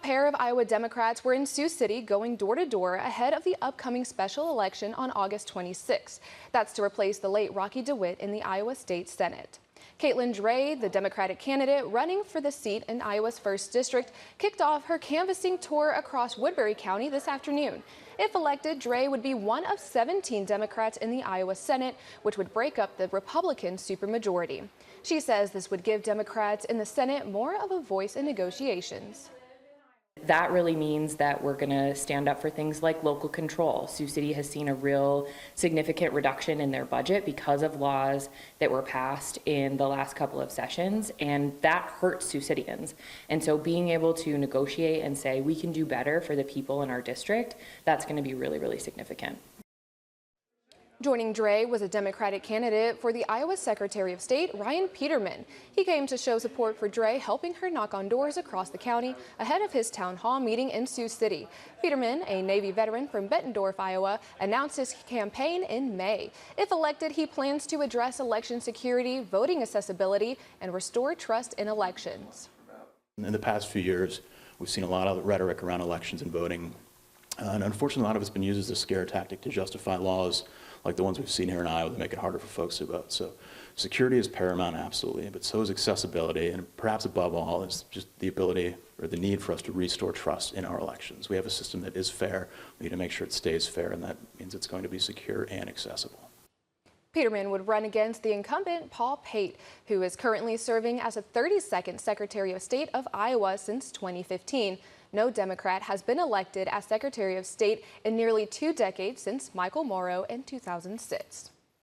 pair of Iowa Democrats were in Sioux City going door to door ahead of the upcoming special election on August 26. That's to replace the late Rocky DeWitt in the Iowa State Senate. Caitlin Dray, the Democratic candidate running for the seat in Iowa's 1st District, kicked off her canvassing tour across Woodbury County this afternoon. If elected, Dray would be one of 17 Democrats in the Iowa Senate, which would break up the Republican supermajority. She says this would give Democrats in the Senate more of a voice in negotiations. That really means that we're going to stand up for things like local control. Sioux City has seen a real significant reduction in their budget because of laws that were passed in the last couple of sessions, and that hurts Sioux Citians. And so being able to negotiate and say we can do better for the people in our district, that's going to be really, really significant. Joining Dray was a Democratic candidate for the Iowa Secretary of State, Ryan Peterman. He came to show support for Dray, helping her knock on doors across the county ahead of his town hall meeting in Sioux City. Peterman, a Navy veteran from Bettendorf, Iowa, announced his campaign in May. If elected, he plans to address election security, voting accessibility, and restore trust in elections. In the past few years, we've seen a lot of rhetoric around elections and voting. And unfortunately, a lot of it's been used as a scare tactic to justify laws like the ones we've seen here in Iowa that make it harder for folks to vote. So security is paramount, absolutely, but so is accessibility, and perhaps above all is just the ability or the need for us to restore trust in our elections. We have a system that is fair. We need to make sure it stays fair, and that means it's going to be secure and accessible. Peterman would run against the incumbent Paul Pate, who is currently serving as a 32nd Secretary of State of Iowa since 2015. No Democrat has been elected as Secretary of State in nearly 2 decades since Michael Morrow in 2006.